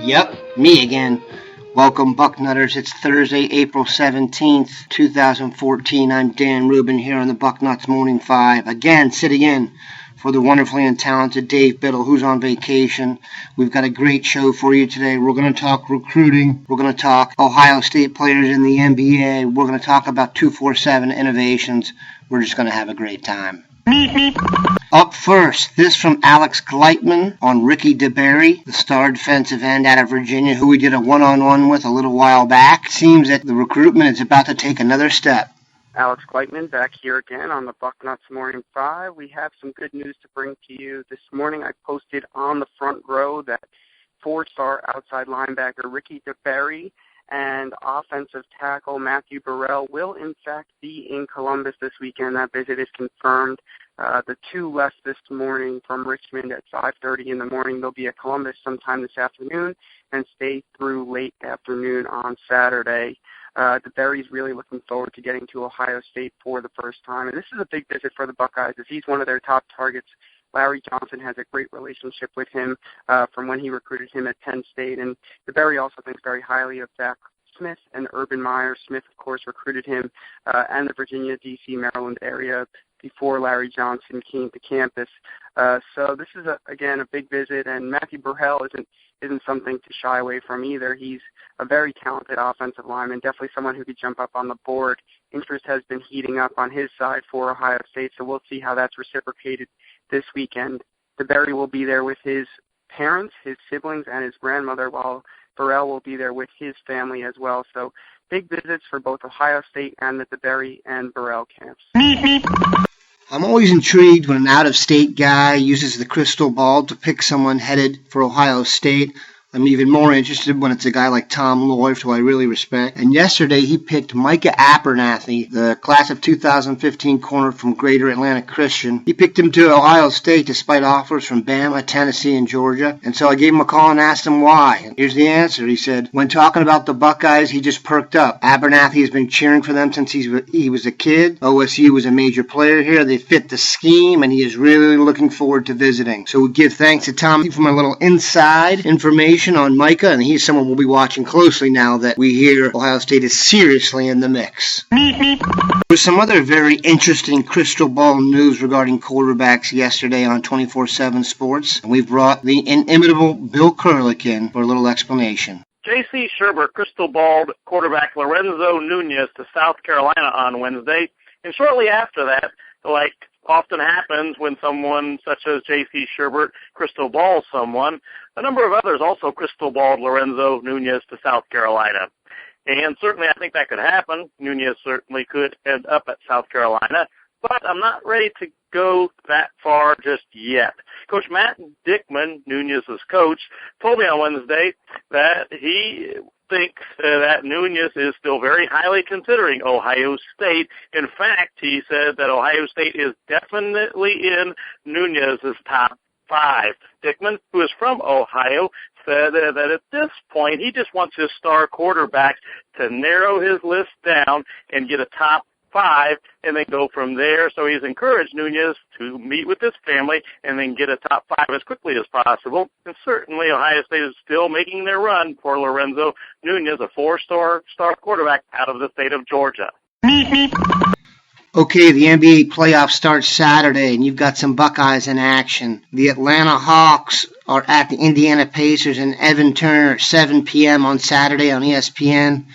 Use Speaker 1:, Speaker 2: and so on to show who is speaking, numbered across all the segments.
Speaker 1: Yep, me again. Welcome, Bucknutters. It's Thursday, April 17th, 2014. I'm Dan Rubin here on the Bucknuts Morning 5. Again, sitting in for the wonderfully and talented Dave Biddle, who's on vacation. We've got a great show for you today. We're going to talk recruiting. We're going to talk Ohio State players in the NBA. We're going to talk about 247 innovations. We're just going to have a great time. Up first, this from Alex Gleitman on Ricky DeBerry, the star defensive end out of Virginia, who we did a one-on-one with a little while back. Seems that the recruitment is about to take another step.
Speaker 2: Alex Gleitman back here again on the Bucknuts Morning 5. We have some good news to bring to you. This morning I posted on the front row that four-star outside linebacker Ricky DeBerry and offensive tackle Matthew Burrell will in fact be in Columbus this weekend. That visit is confirmed. The two left this morning from Richmond at 5:30 in the morning. They'll be at Columbus sometime this afternoon and stay through late afternoon on Saturday. DeBerry's really looking forward to getting to Ohio State for the first time. And this is a big visit for the Buckeyes as he's one of their top targets. Larry Johnson has a great relationship with him from when he recruited him at Penn State. And DeBerry also thinks very highly of Zach Smith and Urban Meyer. Smith, of course, recruited him and the Virginia, D.C., Maryland area before Larry Johnson came to campus. So this is, again, a big visit, and Matthew Burrell isn't something to shy away from either. He's a very talented offensive lineman, definitely someone who could jump up on the board. Interest has been heating up on his side for Ohio State, so we'll see how that's reciprocated this weekend. DeBerry will be there with his parents, his siblings, and his grandmother, while Burrell will be there with his family as well. So big visits for both Ohio State and the DeBerry and Burrell camps.
Speaker 1: I'm always intrigued when an out-of-state guy uses the crystal ball to pick someone headed for Ohio State. I'm even more interested when it's a guy like Tom Lloyd, who I really respect. And yesterday he picked Micah Abernathy, the class of 2015 corner from Greater Atlanta Christian. He picked him to Ohio State despite offers from Bama, Tennessee, and Georgia. And so I gave him a call and asked him why. And here's the answer. He said, when talking about the Buckeyes, he just perked up. Abernathy has been cheering for them since he was a kid. OSU was a major player here. They fit the scheme, and he is really looking forward to visiting. So we give thanks to Tom for my little inside information on Micah, and he's someone we'll be watching closely now that we hear Ohio State is seriously in the mix. There's some other very interesting crystal ball news regarding quarterbacks yesterday on 24/7 Sports, and we've brought the inimitable Bill Kurlick in for a little explanation.
Speaker 3: J.C. Sherbert crystal-balled quarterback Lorenzo Nunez to South Carolina on Wednesday, and shortly after that, like often happens when someone such as J.C. Sherbert crystal balls someone, a number of others also crystal balled Lorenzo Nunez to South Carolina. And certainly I think that could happen. Nunez certainly could end up at South Carolina, but I'm not ready to go that far just yet. Coach Matt Dickman, Nunez's coach, told me on Wednesday that he thinks that Nunez is still very highly considering Ohio State. In fact, he said that Ohio State is definitely in Nunez's top 5. Dickman, who is from Ohio, said that at this point he just wants his star quarterback to narrow his list down and get a top 5 and then go from there. So he's encouraged Nunez to meet with his family and then get a top 5 as quickly as possible. And certainly Ohio State is still making their run for Lorenzo Nunez, a 4-star quarterback out of the state of Georgia.
Speaker 1: Okay, the NBA playoffs start Saturday, and you've got some Buckeyes in action. The Atlanta Hawks are at the Indiana Pacers in Evan Turner at 7 p.m. on Saturday on ESPN.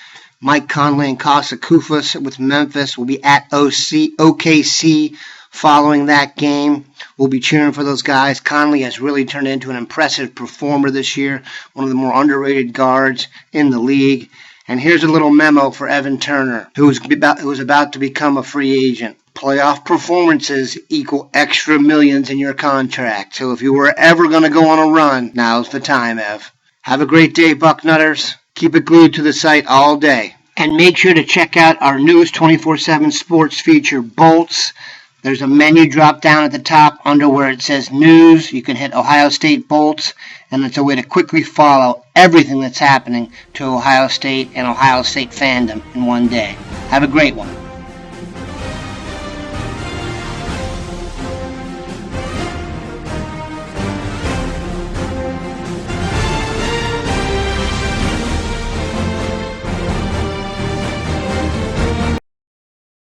Speaker 1: Mike Conley and Kosta Koufos with Memphis will be at OKC following that game. We'll be cheering for those guys. Conley has really turned into an impressive performer this year, one of the more underrated guards in the league. And here's a little memo for Evan Turner, who is about to become a free agent. Playoff performances equal extra millions in your contract. So if you were ever going to go on a run, now's the time, Ev. Have a great day, Bucknutters. Keep it glued to the site all day. And make sure to check out our newest 24/7 Sports feature, Bolts. There's a menu drop down at the top under where it says News. You can hit Ohio State Bolts, and it's a way to quickly follow everything that's happening to Ohio State and Ohio State fandom in one day. Have a great one.